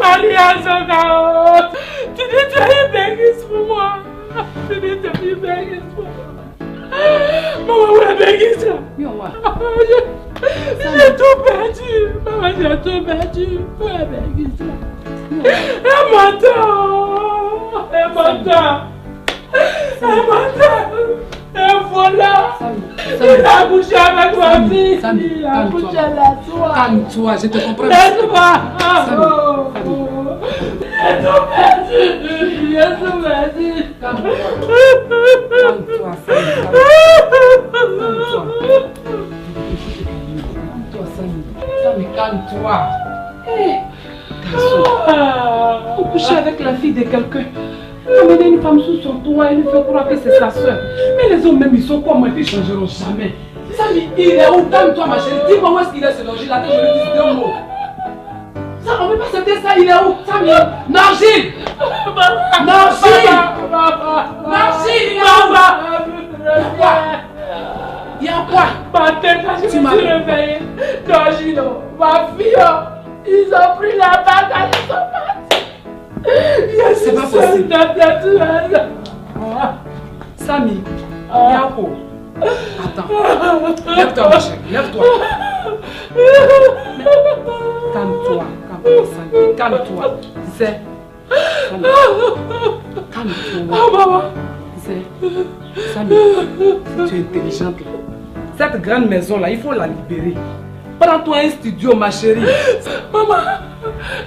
Maria Zoka. Tu dis tu es une béguise pour moi. Tu dis tu es une béguise pour moi. Maman, où est béguise là? J'ai tout perdu. Maman, j'ai tout perdu. Où est béguise là? Elle m'entend. Elle m'entend. Elle m'entend. Et voilà. Il a couché avec ma fille. Il a couché avec toi. Calme-toi, je te comprends. Laisse-moi. J'ai tout perdu. J'ai tout perdu. Calme-toi, Samy, calme-toi. Faut coucher avec la fille de quelqu'un. Amener une femme sous son toit et lui faire croire que c'est sa soeur. Mais les hommes même, ils sont comme moi, ils ne changeront jamais. Samy, il est où? Calme-toi ma chérie. Dis-moi où est-ce qu'il est ce Norgile là que je lui dise deux mots. Ça, on ne peut pas accepter ça, il est où? Samy, Norgile! Norgile! Norgile, il y a quoi? Ma tête, je me suis réveillée. Norgile, ma fille, ils ont pris la bague, ils sont partis. C'est pas possible. Samy, Yako. Attends. Lève-toi, ma chérie. Lève-toi. Calme-toi. Calme-toi, Samy. Calme-toi. C'est. Calme-toi. C'est. Samy, si tu es intelligente, cette grande maison-là, il faut la libérer. Prends-toi un studio, ma chérie. Maman,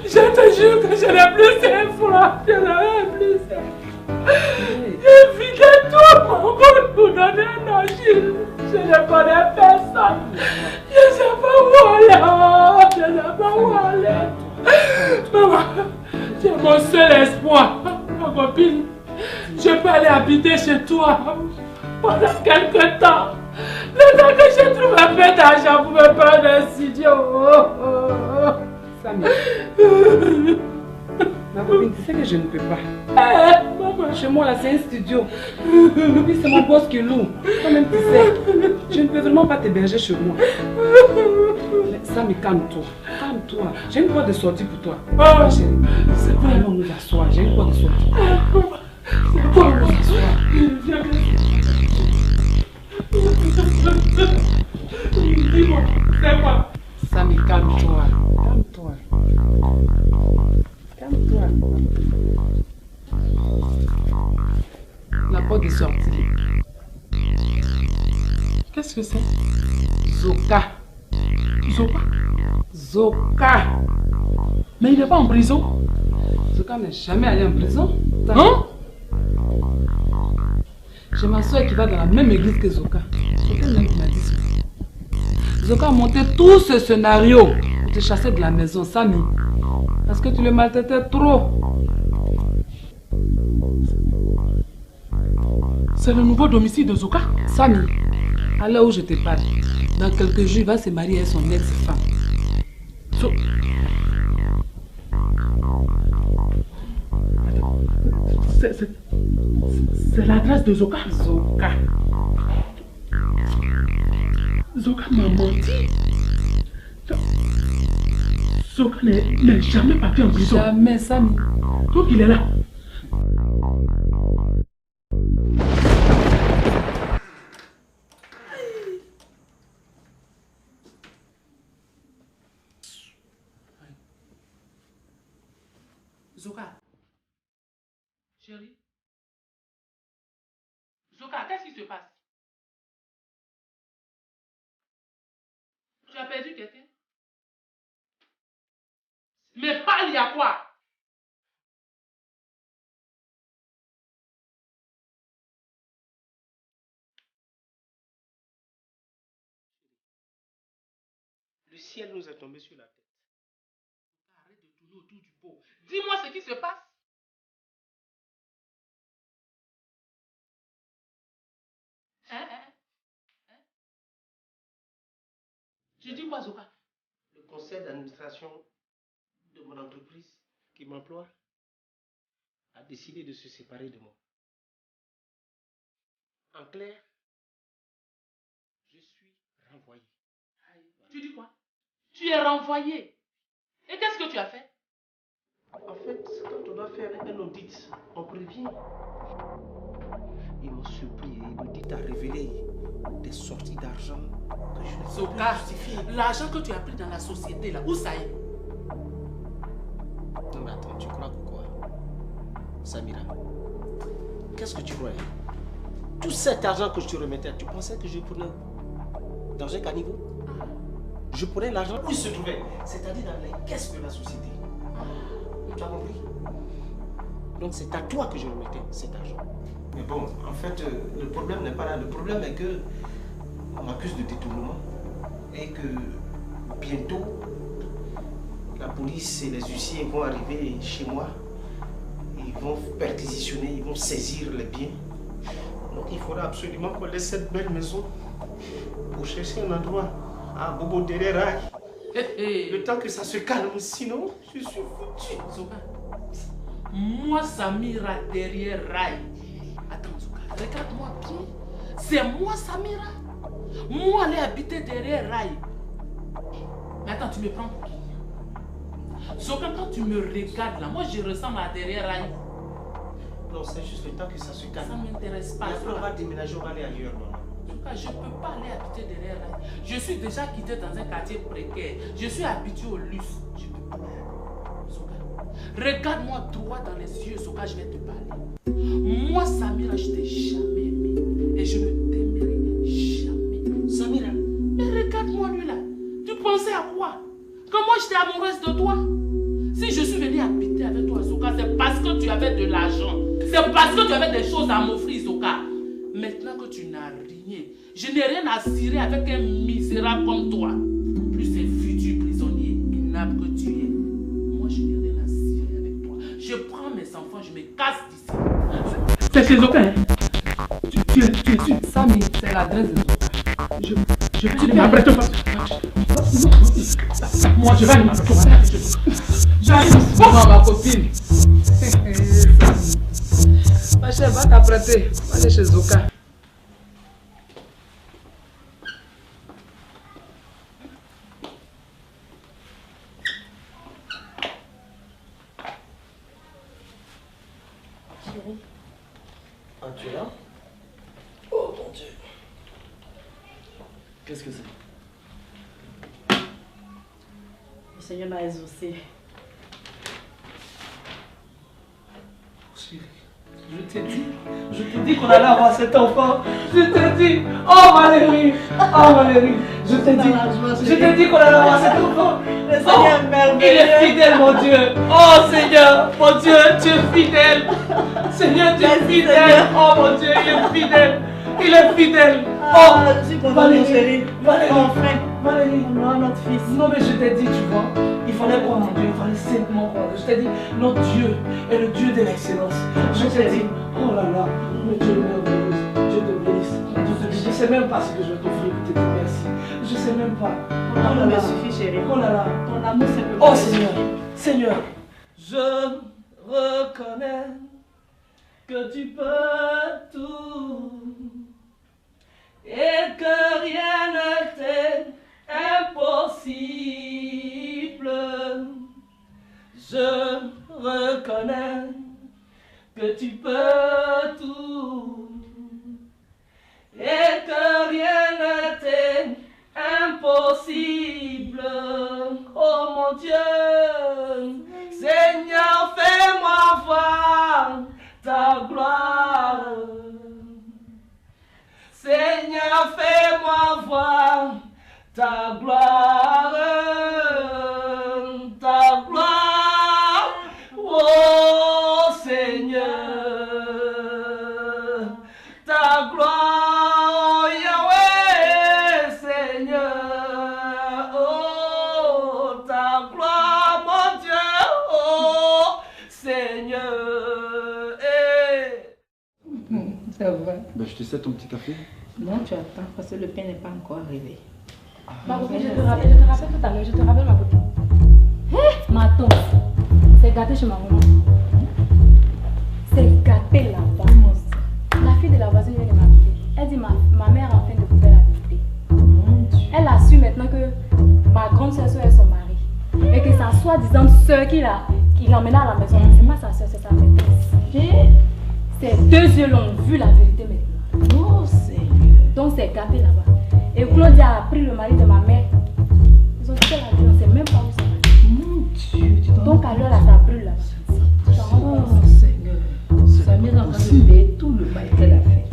je te jure que je n'ai plus ces fois. Je n'ai plus ces fois. J'ai vidé tout mon monde pour donner un Norgile. Je ne connais personne. Je ne sais pas où aller. Je ne sais pas où aller. Maman, c'est mon seul espoir. Ma copine, je peux aller habiter chez toi pendant quelques temps. Le temps que je trouve un peu d'argent pour me prendre un studio. Samy. Ma copine, tu sais que je ne peux pas. Maman. Chez moi là, c'est un studio. Puis c'est mon boss qui loue. Toi-même tu sais. Je ne peux vraiment pas t'héberger chez moi. Samy, calme-toi. Calme-toi. J'ai une porte de sortie pour toi. Ma chérie. C'est quoi? Allons nous asseoir. J'ai une porte de sortie. C'est quoi? Allons nous asseoir. Dis-moi, c'est quoi? Samy, calme-toi. Calme-toi. Calme-toi. La porte de sortie. Qu'est-ce que c'est? Zoka. Zoka? Zoka. Mais il n'est pas en prison? Zoka n'est jamais allé en prison. Hein? J'ai ma soeur qui va dans la même église que Zoka. Zoka même qui m'a dit ça. Zoka a monté tout ce scénario pour te chasser de la maison, Samy. Parce que tu le maltraitais trop. C'est le nouveau domicile de Zoka? Samy, à l'heure où je te parle, dans quelques jours, il va se marier avec son ex-femme. C'est l'adresse de Zoka? Zoka. Zoka m'a menti. Zoka n'est jamais parti en prison. Jamais, Samy. Donc il est là. Zoka. Chérie. Zoka, qu'est-ce qui se passe? Tu as perdu quelqu'un? Mais parle, il y a quoi? Le ciel nous est tombé sur la tête. Arrête de tourner autour du pot. Dis-moi ce qui se passe. Hein? Tu dis quoi, Zoka? Le conseil d'administration de mon entreprise qui m'emploie a décidé de se séparer de moi. En clair, je suis renvoyé. Tu dis quoi? Tu es renvoyé. Et qu'est-ce que tu as fait? faire un audit, on prévient. Ils m'ont surpris et l'audit a révélé des sorties d'argent que je ne sais pas justifier. L'argent que tu as pris dans la société, là, où ça est? Non mais attends, tu crois que quoi? Samira, qu'est-ce que tu croyais? Tout cet argent que je te remettais, tu pensais que je prenais dans un caniveau? Je prenais l'argent où il se trouvait, c'est-à-dire dans les caisses de la société. Tu as compris? Donc c'est à toi que je remettais cet argent. Mais bon, en fait, le problème n'est pas là. Le problème est que on m'accuse de détournement et que bientôt la police et les huissiers vont arriver chez moi. Ils vont perquisitionner, ils vont saisir les biens. Donc il faudra absolument qu'on laisse cette belle maison pour chercher un endroit à Bobo derrière Rail. Le temps que ça se calme, sinon je suis foutu. Zoka, moi Samira derrière Rail. Attends Zoka, regarde-moi bien. C'est moi Samira. Moi aller habiter derrière Rail. Mais attends, tu me prends pour qui? Zoka, quand tu me regardes là, moi je ressemble à derrière Rail. Non, c'est juste le temps que ça se calme. Ça ne m'intéresse pas. Et après on va déménager, on va aller ailleurs. Je ne peux pas aller habiter derrière Rail. Je suis déjà quitté dans un quartier précaire. Je suis habitué au luxe. Je ne peux pas. Zoka, regarde-moi droit dans les yeux, Zoka, je vais te parler. Moi, Samira, je t'ai jamais aimé. Et je ne t'aimerai jamais. Samira, mais regarde-moi lui là. Tu pensais à quoi? Que moi j'étais amoureuse de toi? Si je suis venue habiter avec toi, Zoka, c'est parce que tu avais de l'argent. C'est parce que tu avais des choses à m'offrir, Zoka. Maintenant que tu n'as rien, je n'ai rien à cirer avec un misérable comme toi. Plus un futur prisonnier minable que tu es. Moi, je n'ai rien à cirer avec toi. Je prends mes enfants, je me casse d'ici. C'est chez Zoka, hein? Tu es Samy, c'est l'adresse de Zoka. Je m'apprête pas. Moi, je vais aller m'apprêter. J'arrive. Maman, ma copine. Ma chère, va t'apprêter. Va aller chez Zoka. ah, tu es là? Oh mon Dieu. Qu'est-ce que c'est? Le Seigneur m'a exaucé. Je t'ai dit qu'on allait avoir cet enfant. Je t'ai dit, oh Valérie, je t'ai dit qu'on allait avoir cet enfant. Le Seigneur est merveilleux. Il est fidèle, mon Dieu. Oh Seigneur, mon Dieu, tu es fidèle. Seigneur, tu es fidèle. Oh mon Dieu, il est fidèle. Il est fidèle. Oh, je suis contente, chérie. Enfin, Valérie. on aura notre fils. Non mais je t'ai dit, tu vois, il fallait croire en Dieu, il fallait simplement croire. Je t'ai dit, notre Dieu est le Dieu de l'excellence. Je t'ai dit, oh là là, mais Dieu merveilleux, Dieu te bénisse. Je ne sais même pas ce que je vais t'offrir pour te dire merci. Je ne sais même pas. Ton amour me suffit, chérie. Oh là là. Ton amour, c'est le Oh Seigneur, Seigneur, je reconnais que tu peux tout et que rien ne t'est impossible. Je reconnais que tu peux tout et que rien ne t'est impossible. Oh mon Dieu, Seigneur, fais-moi voir ta gloire. Seigneur, fais-moi voir ta gloire, ta gloire, oh Seigneur, ta gloire, Yahweh, Seigneur, oh ta gloire, mon Dieu, oh Seigneur. Ça va. Ben, je te sers ton petit café. Non, tu attends parce que le pain n'est pas encore arrivé. Ma copine, je te rappelle tout à l'heure, je te rappelle ma copine. Ma tante, c'est gâté chez ma maman. C'est gâté là-bas. La fille de la voisine vient de m'appeler. Elle dit ma mère a enfin découvert la vérité. Elle a su maintenant que ma grande soeur est son mari. Et que sa soi-disant soeur qu'il a l'ai emmenée à la maison. C'est pas sa soeur, c'est sa maîtresse. Ces deux yeux l'ont vu la vérité maintenant. Oh Seigneur. Donc c'est gâté là-bas. Et Claudia a pris le mari de ma mère. Ils ont quitté la vie, on ne sait même pas où ça va. Mon Dieu, tu Donc alors là, ça brûle là. Oh Seigneur. Samira est en train de payer tout le mal qu'elle a fait.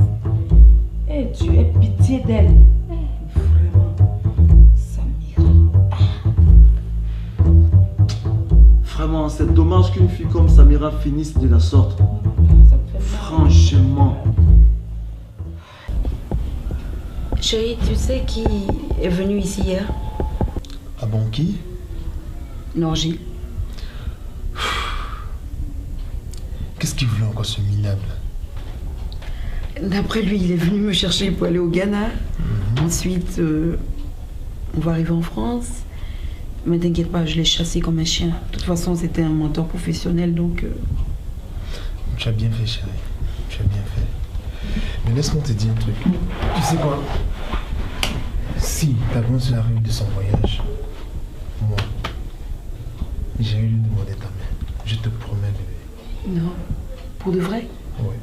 Et Dieu, aie pitié d'elle. Vraiment. Samira. Vraiment, c'est dommage qu'une fille comme Samira finisse de la sorte. Ça me fait mal. Franchement. Chérie, tu sais qui est venu ici hier? Ah bon, qui? Norgile. Qu'est-ce qu'il voulait encore, ce minable? D'après lui, il est venu me chercher pour aller au Ghana. Ensuite, on va arriver en France. Mais t'inquiète pas, je l'ai chassé comme un chien. De toute façon, c'était un menteur professionnel, donc... Tu as bien fait, chérie. Tu as bien fait. Mais laisse-moi te dire un truc. Tu sais quoi? Si t'avances sur la rue de son voyage, moi, j'ai eu lui demander ta main. Je te promets, bébé. Non. Pour de vrai? Oui,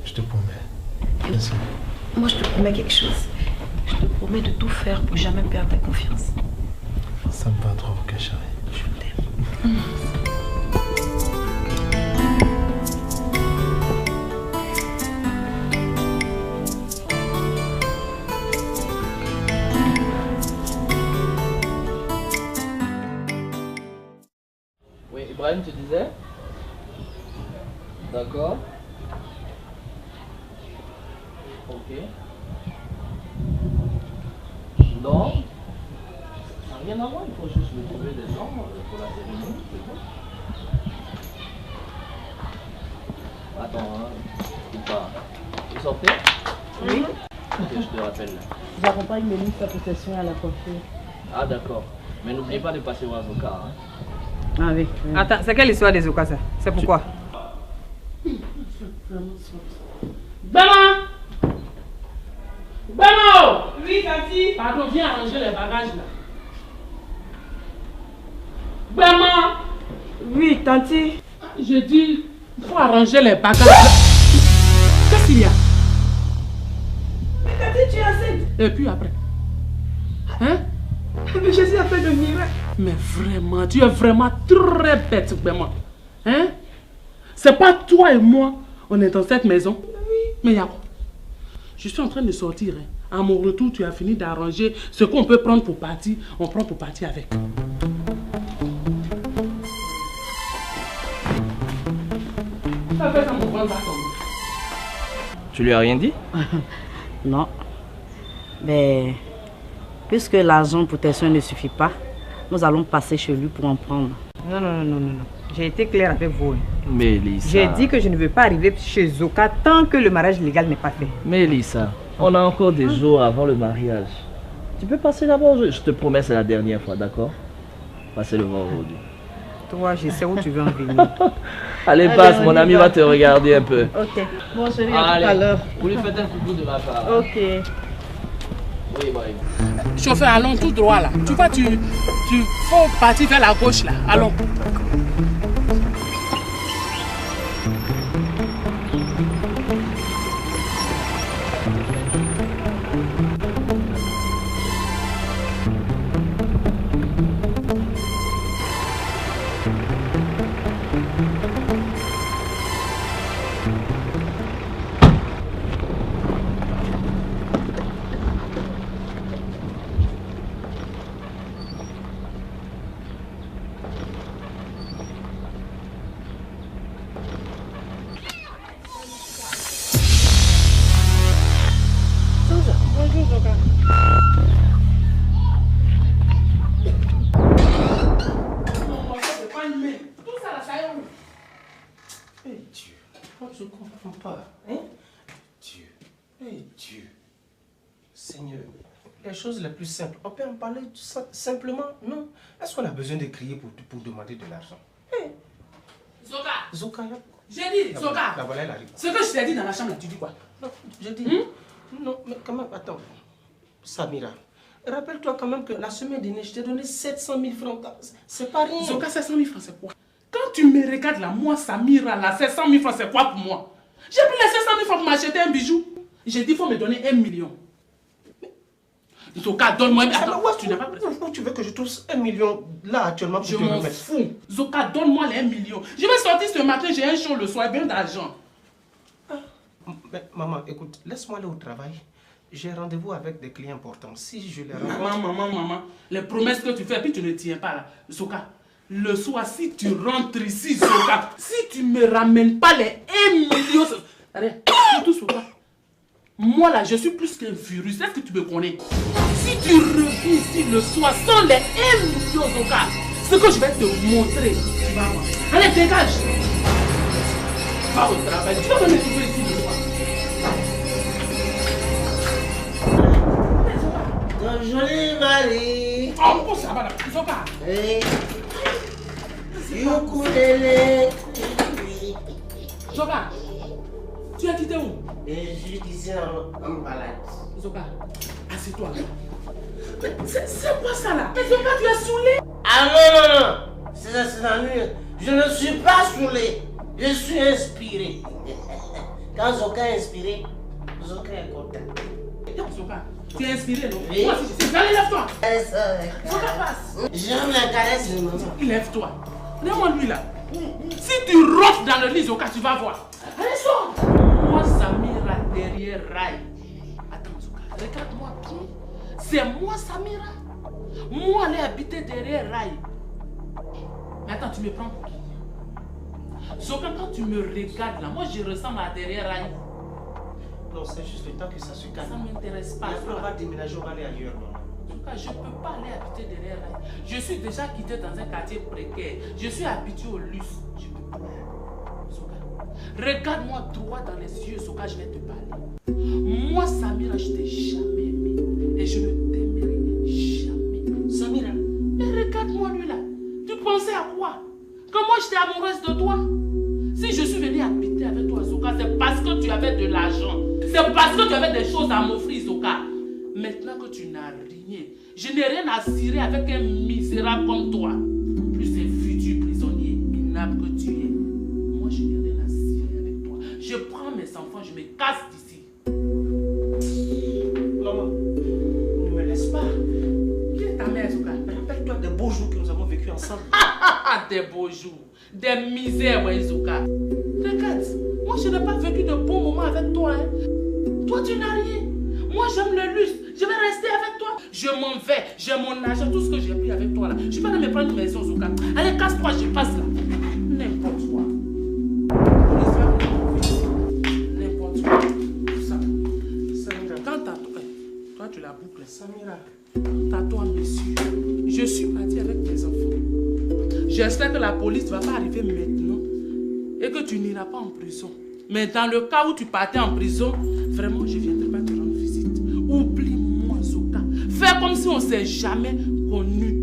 je te promets. Bien sûr. Moi, je te promets quelque chose. Je te promets de tout faire pour jamais perdre ta confiance. Ça me va trop, ok, chérie. Je t'aime. Oui, Ibrahim, tu disais? D'accord. Ok. Non. Ça n'a rien à voir, il faut juste me trouver des gens pour la cérémonie, c'est tout. Attends, hein. Ou pas. Vous sortez? Oui. Ok, je te rappelle là. J'accompagne Mélie sa possession à la coiffure. Ah d'accord. Mais n'oubliez pas de passer voir Zoka, hein. Ah oui. Attends, c'est quelle histoire des Zoka ça? C'est pourquoi? Bama! Bama! Oui, Tati. Pardon, viens arranger les bagages là. Bama! Oui, Tanti. Je dis, il faut arranger les bagages. Qu'est-ce qu'il y a? Mais Tati, tu es enceinte. Et puis après? Hein? Mais Jésus a fait de miracle. Mais vraiment, tu es vraiment très bête, vraiment. Hein? C'est pas toi et moi, on est dans cette maison. Oui. Mais Yako, je suis en train de sortir. Hein. À mon retour, tu as fini d'arranger ce qu'on peut prendre pour partir. On prend pour partir avec. Ça fait ça, mon grand bâton. Tu lui as rien dit? Non. Mais puisque l'argent pour tes soins ne suffit pas, nous allons passer chez lui pour en prendre. Non. J'ai été claire avec vous. Mélissa. J'ai dit que je ne veux pas arriver chez Zoka tant que le mariage légal n'est pas fait. Mélissa, on a encore des jours avant le mariage. Tu peux passer d'abord, je te promets, c'est la dernière fois, d'accord? Passez le voir aujourd'hui. Toi, je sais où tu veux en venir. Allez, passe, mon ami va te regarder un peu. Ok. Bon, chérie, à tout à l'heure. Vous lui faites un coucou de ma part. Ok. Oui, Ibrahim. Chauffeur, allons tout droit là. Tu vois, tu faut partir vers la gauche là. Allons. Je ne comprends pas. Hein? Dieu. Dieu. Seigneur, les choses les plus simples, on peut en parler tout ça, simplement, non? Est-ce qu'on a besoin de crier pour demander de l'argent? Hey. Zoka. Zoka, là. J'ai dit, Zoka. La voilà, elle arrive. Ce que je t'ai dit dans la chambre, tu dis quoi? Non, je dis... Non, mais quand même, attends. Samira, rappelle-toi quand même que la semaine dernière, je t'ai donné 700 000 francs. C'est pas rien. Zoka, 700 000 francs, c'est quoi? Quand Quand tu me regardes là, moi, Samira, là, ces 100 000 francs, c'est quoi pour moi? J'ai pris les 500 000 francs pour m'acheter un bijou. J'ai dit, il faut me donner 1 million. Zoka, donne-moi... Attends, tu n'as pas pris. Où tu veux que je trouve 1 million là actuellement pour Je te m'en remettre? fous. Zoka, donne-moi les 1 million. Je vais sortir ce matin, j'ai un show le soir, bien d'argent. Mais, maman, écoute, laisse-moi aller au travail. J'ai rendez-vous avec des clients importants. Si je les rencontre... Maman, les promesses que tu fais, puis tu ne tiens pas là. Zoka, le soir, si tu rentres ici, Zoka, si tu ne me ramènes pas les 1 million... Allez, tout Zoka. Moi là, je suis plus qu'un virus. Est-ce que tu me connais? Si tu reviens ici le soir sans les 1 million, Zoka, ce que je vais te montrer, tu vas voir. Allez, dégage. Va au travail. Tu vas me trouver ici le soir. Ton joli mari. Oh, ça va là. Zoka. Zoka, tu as quitté où? Je suis ici en balade. Zoka, assieds-toi là. Mais c'est quoi ça là? Mais Zoka, tu es saoulé? Ah non. C'est la nuit. Je ne suis pas saoulé. Je suis inspiré. Quand Zoka est inspiré, Zoka est content. Zoka, tu es inspiré, non? Oui. Moi aussi, je suis. Allez, lève-toi. Zoka passe. J'aime la caresse de maman. Lève-toi. Lève-moi lui là. Si tu rentres dans le lit, Zoka, tu vas voir. Allez, sors. Moi, Samira, derrière Rai. Attends, Zoka, regarde-moi bien. C'est moi, Samira. Moi, aller habiter derrière Rai. Mais attends, tu me prends pour qui? Zoka, quand tu me regardes là, moi, je ressemble à derrière Rai. Non, c'est juste le temps que ça se calme. Ça ne m'intéresse pas. Et après, on va déménager, on va aller ailleurs, maman. Je ne peux pas aller habiter derrière Rai. Je suis déjà quitté dans un quartier précaire. Je suis habitué au luxe. Je ne peux pas. Zoka, regarde-moi droit dans les yeux, Zoka, je vais te parler. Moi, Samira, je t'ai jamais aimé. Et je ne t'aimerai jamais. Samira, mais regarde-moi lui là. Tu pensais à quoi? Que moi, j'étais amoureuse de toi? Si je suis venue habiter avec toi, Zoka, c'est parce que tu avais de l'argent. C'est parce que tu avais des choses à m'offrir, Zoka. Maintenant que tu n'as rien, je n'ai rien à cirer avec un misérable comme toi. Plus un futur prisonnier minable que tu es. Moi, je n'ai rien à cirer avec toi. Je prends mes enfants, je me casse d'ici. Maman, ne me laisse pas. Qui est ta mère, Zoka? Rappelle-toi des beaux jours que nous avons vécu ensemble. Des beaux jours, des misères, ouais, Zoka. Regarde, moi, je n'ai pas vécu de bons moments avec toi. Hein. Toi, tu n'as rien. Moi, j'aime le luxe. Je vais rester avec toi. Je m'en vais. J'ai mon argent, tout ce que j'ai pris avec toi là. Je vais aller me prendre une maison, Zoka. Allez, casse-toi, je passe là. N'importe quoi. N'importe quoi. Ça. Samira, quand t'as toi, tu la boucles. Samira, t'as toi, monsieur. Je suis partie avec mes enfants. J'espère que la police ne va pas arriver maintenant et que tu n'iras pas en prison. Mais dans le cas où tu partais en prison, vraiment, je ne viendrai pas te rendre visite. Oublie-moi, Zoka. Fais comme si on ne s'est jamais connus.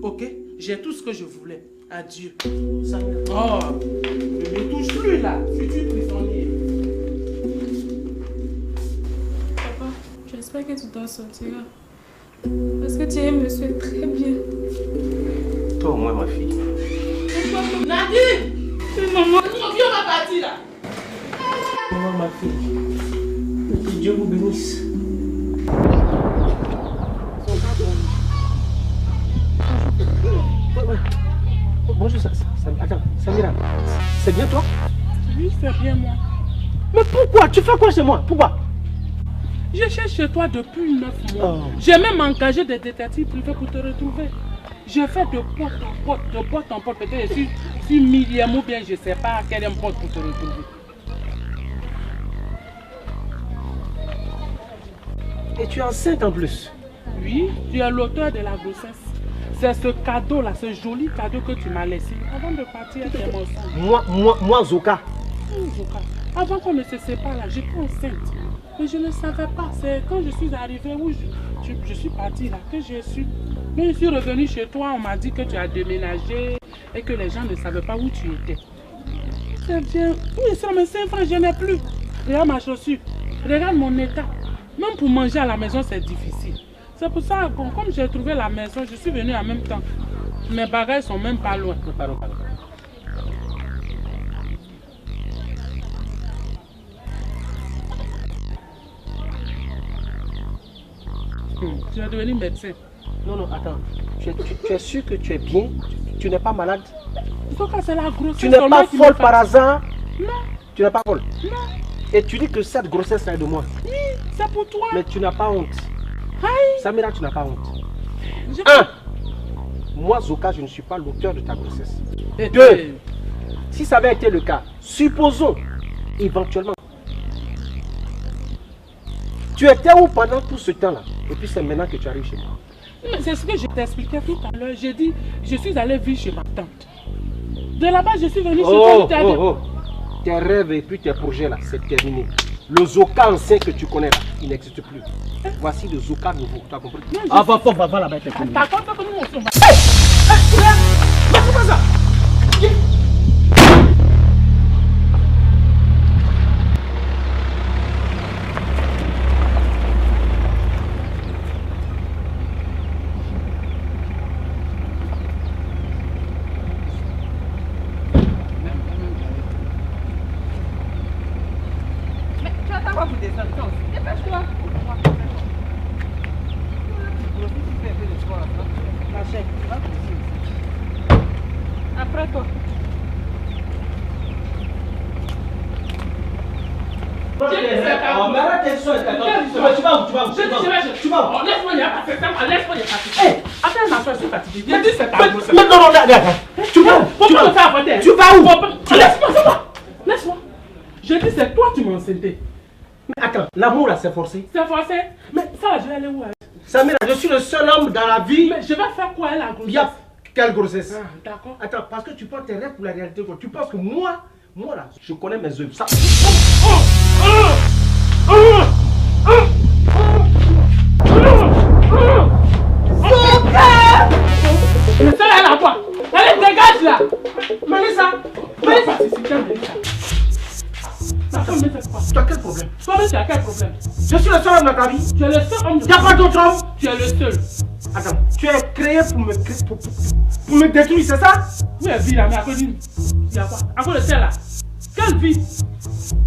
Ok? J'ai tout ce que je voulais. Adieu. Oh, ne me touche plus là. Futur prisonnier. Papa, j'espère que tu t'en sortiras. Parce que tu es monsieur très bien. Toi au moins, ma fille. Nadine! C'est maman. Mon vieux va partir là. Maman, ma fille. Que Dieu vous bénisse. Bonjour, attends, Samira. C'est bien toi? Oui, c'est bien moi. Mais pourquoi? Tu fais quoi chez moi? Pourquoi? Je cherche chez toi depuis 9 mois. Oh. J'ai même engagé des détectives privés pour te retrouver. J'ai fait de porte en porte, peut-être sur millième ou bien je ne sais pas quelle porte pour te retrouver. Et tu es enceinte en plus? Oui, tu es l'auteur de la grossesse. C'est ce cadeau-là, ce joli cadeau que tu m'as laissé avant de partir avec tes mensonges. Moi, Zoka. Zoka, avant qu'on ne se sépare là, j'étais enceinte. Mais je ne savais pas. C'est quand je suis arrivée où je suis partie là que je suis. Quand je suis revenue chez toi, on m'a dit que tu as déménagé et que les gens ne savaient pas où tu étais. C'est bien. Oui, ça, mais 5 francs, je n'ai plus. Regarde ma chaussure. Regarde mon état. Même pour manger à la maison, c'est difficile. C'est pour ça, bon, comme j'ai trouvé la maison, je suis venue en même temps. Mes bagages sont même pas loin. Pardon. Tu vas devenir médecin. Non, non, attends. Tu es sûr que tu es bien? Tu n'es pas malade? C'est la grossesse. Tu n'es pas folle par hasard? Non. Tu n'es pas folle? Non. Et tu dis que cette grossesse est de moi? Oui, c'est pour toi. Mais tu n'as pas honte. Aïe. Samira, tu n'as pas honte. Moi, Zoka, je ne suis pas l'auteur de ta grossesse. Et 2, si ça avait été le cas, supposons, éventuellement, tu étais où pendant tout ce temps-là? Et puis c'est maintenant que tu arrives chez moi. C'est ce que je t'expliquais tout à l'heure. J'ai dit, je suis allé vivre chez ma tante. De là-bas, je suis venu chez toi. Tes rêves et puis tes projets là, c'est terminé. Le Zoka ancien que tu connais là, il n'existe plus. Voici le Zoka nouveau, tu as compris? Va là-bas, t'es connu. T'as compris que nous on va. C'est pas ça. Après toi. Laisse-moi, il n'y a pas de temps. Laisse-moi, il n'y a pas de temps. Attends, ma soeur, je suis fatiguée. J'ai dit c'est ta grossesse. Non, tu vas où? Laisse-moi, c'est moi. Laisse-moi. Je dis c'est toi qui m'as enceinté. Mais attends, l'amour là, c'est forcé. C'est forcé. Mais ça, je vais aller où? Samira, je suis le seul homme dans la vie. Mais je vais faire quoi, la grossesse? Quelle grossesse? D'accord. Attends, parce que tu prends tes rêves pour la réalité. Tu penses que moi là, je connais mes œuvres. Ça... Le seul est là, toi. Allez, dégage là. Mélissa. Tu as quel problème? Toi-même, tu as quel problème? Je suis le seul homme dans ta vie. Tu es le seul homme. Il n'y a pas d'autre homme. Tu es le seul. Attends, tu es créé pour me détruire, c'est ça? Oui, vie là, mais à cause d'une. Il y a quoi? À cause de celle là. Quelle vie?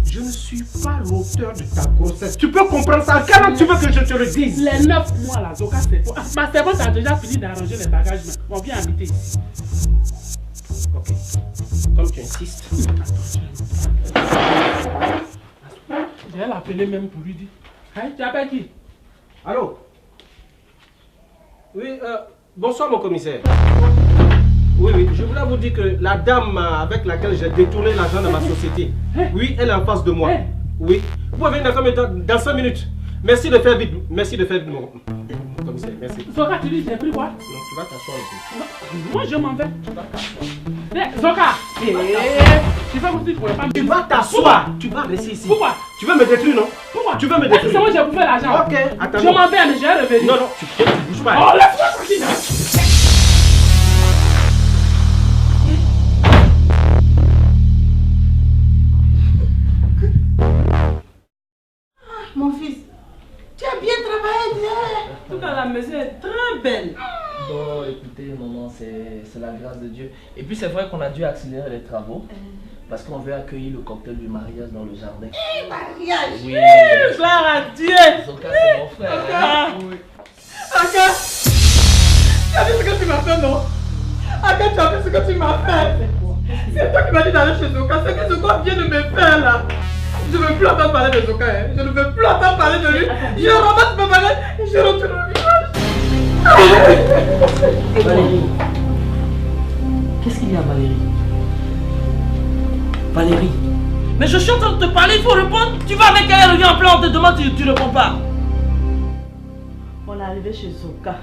Je ne suis pas l'auteur de ta grossesse. Tu peux comprendre ça? Quand tu veux que je te le dise? Les 9 mois là, Zoka, c'est toi. Ma servante a déjà fini d'arranger les bagages, mais on vient habiter ici. Ok. Comme tu insistes. Je vais l'appeler même pour lui dire. Hein, tu appelles qui? Allô? Oui, bonsoir mon commissaire. Oui, je voulais vous dire que la dame avec laquelle j'ai détourné l'argent de ma société, oui, elle est en face de moi. Oui, vous pouvez venir dans 5 minutes. Merci de faire vite, mon commissaire, merci. Zoka, tu dis, j'ai pris quoi? Non, tu vas t'asseoir un peu. Moi, je m'en vais. Zoka, tu vas aussi pour les femmes. Tu vas t'asseoir. Tu vas rester ici. Pourquoi? Tu veux me détruire, non? Pourquoi? Tu veux me détruire? C'est moi, j'ai bouffé l'argent. Ok, attends. Je m'en vais, mais je vais revenir. Non, tu bouges pas. Oh, laisse-moi tranquille. Mon fils, tu as bien travaillé, bien. Tout dans la maison est très belle. Bon, écoutez, maman, c'est la grâce de Dieu. Et puis c'est vrai qu'on a dû accélérer les travaux parce qu'on veut accueillir le cocktail du mariage dans le jardin. Mariage. Oui. Gloire à Dieu. Zoka, c'est mon frère. Aka. Oui. Aka, tu as vu ce que tu m'as fait, non? Aka, tu as vu ce que tu m'as fait? C'est toi qui m'as dit d'aller chez Zoka. C'est que Zoka vient de me faire là. Je ne veux plus entendre parler de Zoka. Je ne veux plus entendre parler de lui. Je ramasse ma valette et je retourne au village. Valérie. Qu'est-ce qu'il y a, Valérie? Valérie. Mais je suis en train de te parler, il faut répondre. Tu vas avec elle, elle revient en plein, on te demande, tu ne réponds pas. On est arrivé chez Zoka.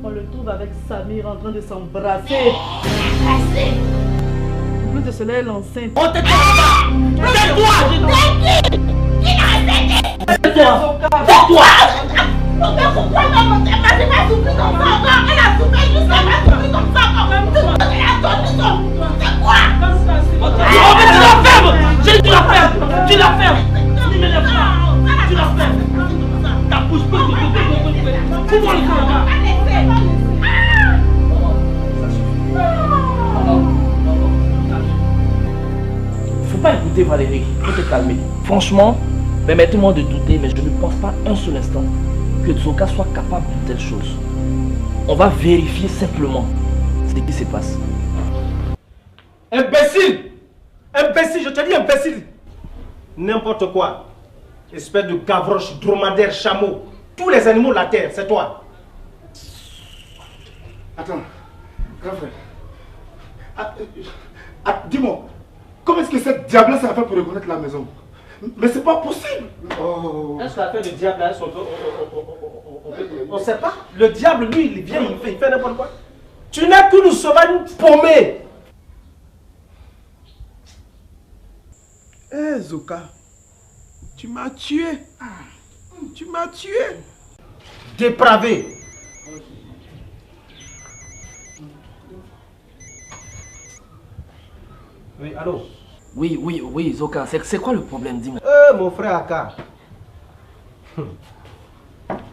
On le trouve avec Samir en train de s'embrasser. En plus de cela, elle est enceinte. On te tais pas. Tais-toi. Qui l'a respecté? Tais-toi. Tais-toi. Pourquoi maman t'es pas souffrir comme ça encore? Elle a souffert jusqu'à pas souffrir comme ça encore même. Elle a donné son... C'est quoi? Tu la fermes. J'ai dit tu la fermes. Tu la fermes. Tu m'énerves pas. Tu la fermes. Ta bouche peut te... Fous-moi le cœur. Faut pas écouter Valérie, faut te calmer. Franchement, Permettez-moi de douter, mais je ne pense pas un seul instant que Zoka soit capable de telle chose. On va vérifier simplement ce qui se passe. Imbécile! Imbécile, je te dis imbécile! N'importe quoi. Espèce de gavroche, dromadaire, chameau. Tous les animaux de la terre, c'est toi. Attends, grand frère. Dis-moi, comment est-ce que cette diablesse a fait pour reconnaître la maison? Mais c'est pas possible. Est-ce que l'affaire du diable là, on ne sait pas. Le diable, lui, il vient, il fait n'importe quoi. Tu n'as que nous sauver une paumée. Hé Zoka, tu m'as tué. Tu m'as tué. Dépravé. Oui, allô? Oui, Zoka, c'est quoi le problème, dis-moi? Mon frère Aka. Je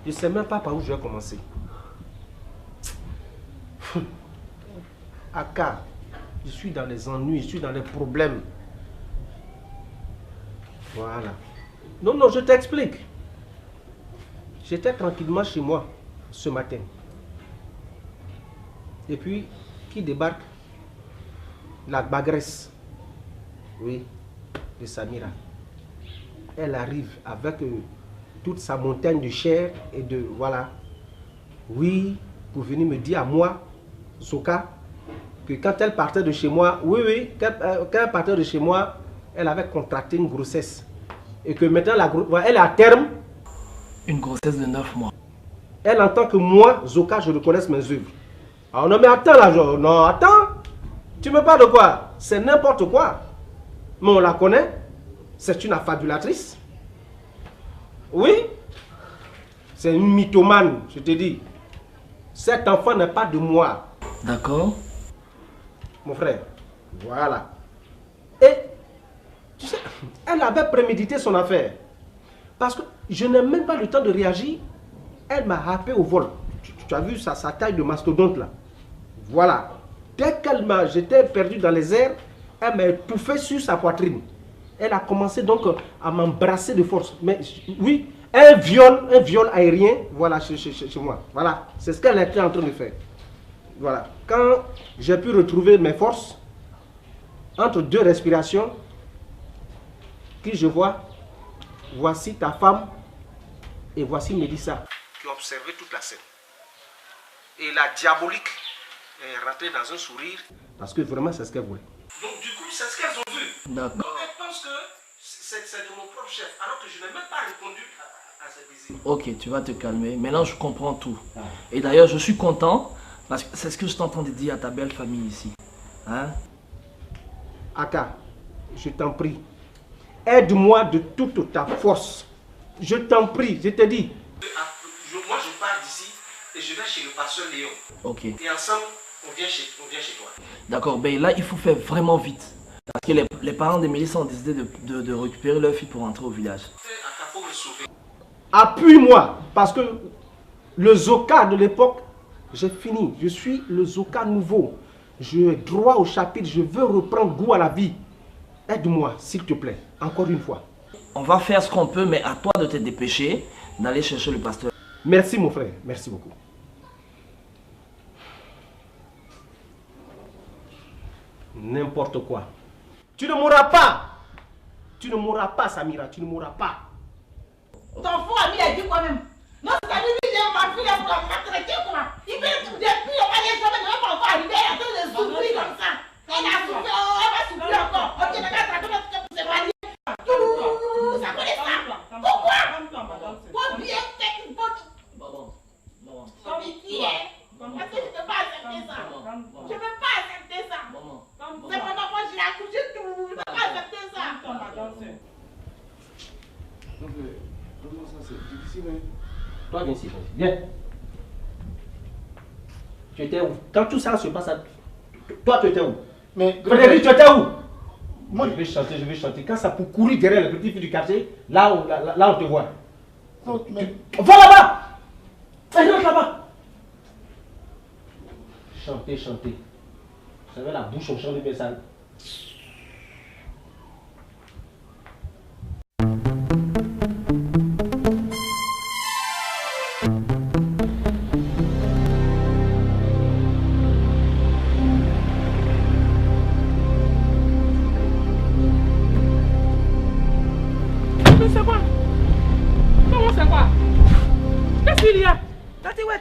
ne sais même pas par où je vais commencer. Aka, je suis dans les ennuis, je suis dans les problèmes. Voilà. Non, je t'explique. J'étais tranquillement chez moi ce matin. Et puis, qui débarque? La bagresse. Oui, de Samira. Elle arrive avec toute sa montagne de chair et de... Voilà. Oui, pour venir me dire à moi, Zoka, que quand elle partait de chez moi... Oui, quand elle partait de chez moi, elle avait contracté une grossesse. Et que maintenant, elle est à terme. Une grossesse de 9 mois. Elle entend que moi, Zoka, je reconnaisse mes œuvres. Alors non mais attends là, non, attends. Tu me parles de quoi? C'est n'importe quoi. Mais on la connaît. C'est une affabulatrice. Oui. C'est une mythomane, je te dis. Cet enfant n'est pas de moi. D'accord. Mon frère. Voilà. Et, tu sais, elle avait prémédité son affaire. Parce que je n'ai même pas le temps de réagir. Elle m'a happé au vol. Tu as vu sa taille de mastodonte là. Voilà. Dès qu'elle m'a... J'étais perdu dans les airs, elle m'a étouffé sur sa poitrine. Elle a commencé donc à m'embrasser de force. Mais oui, un viol aérien, voilà, chez moi. Voilà, c'est ce qu'elle était en train de faire. Voilà. Quand j'ai pu retrouver mes forces, entre deux respirations, qui je vois, voici ta femme et voici Mélissa, qui ont observé toute la scène. Et la diabolique est rentrée dans un sourire, parce que vraiment c'est ce qu'elle voulait. Donc du coup, c'est ce qu'elles ont vu. D'accord. Donc elles pensent que c'est de mon propre chef, alors que je n'ai même pas répondu à ses désirs. Ok, tu vas te calmer. Maintenant, je comprends tout. Et d'ailleurs, je suis content, parce que c'est ce que je t'entends dire à ta belle famille ici. Hein? Aka, je t'en prie, aide-moi de toute ta force. Je t'en prie, je te dis. Moi, je pars d'ici et je vais chez le pasteur Léon. Ok. Et ensemble, on vient chez toi. D'accord, ben là, il faut faire vraiment vite. Parce que les parents de Mélissa ont décidé de récupérer leur fille pour rentrer au village. Aka, faut me sauver. Appuie-moi, parce que le Zoka de l'époque, j'ai fini. Je suis le Zoka nouveau. Je suis droit au chapitre, je veux reprendre goût à la vie. Aide-moi, s'il te plaît, encore une fois. On va faire ce qu'on peut, mais à toi de te dépêcher, d'aller chercher le pasteur. Merci mon frère, merci beaucoup. N'importe quoi. Tu ne mourras pas. Tu ne mourras pas, Samira, tu ne mourras pas. Ton fou ami a dit quoi même? Non, c'est lui qui vient ma fille pour la maltraiter quoi. Il fait depuis on va les jamais, ne va pas encore arriver, elle est en train de souffrir comme ça. Elle a souffert, elle va souffrir encore. Ok, d'accord, ça commence à se marier. Ça connaît ça. Pourquoi? Faut bien faire une bonne... Comme ici, hein. Parce que je ne peux pas accepter ça. Je ne peux pas accepter ça. C'est mon enfant, j'ai accouché tout. Je ne peux pas accepter ça. C'est difficile, hein? Toi, viens ici, viens. Tu étais où? Quand tout ça se passe, toi, tu étais où? Mais Frédéric, tu étais où? Moi, je vais chanter. Quand ça pour courir derrière les petites filles du quartier, là, on te voit. Non, mais... Va là-bas! Allez, rentre là-bas! Chanter. Vous savez, la bouche, on chante bien ça.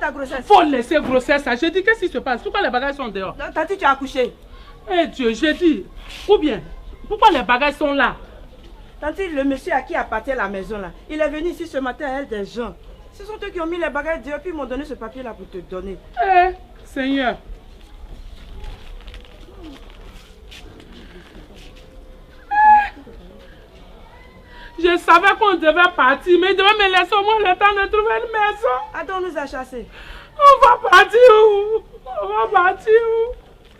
ta grossesse. Faut laisser grossesse ça. J'ai dit qu'est-ce qui se passe? Pourquoi les bagages sont dehors? Tati, tu as accouché. Eh Dieu, j'ai dit. Ou bien, pourquoi les bagages sont là? Tati, le monsieur à qui appartient la maison là, il est venu ici ce matin à elle des gens. Ce sont eux qui ont mis les bagages dehors puis ils m'ont donné ce papier là pour te donner. Eh, Seigneur. Je savais qu'on devait partir, mais il devait me laisser au moins le temps de trouver une maison. Adam nous a chassés. On va partir où? On va partir où?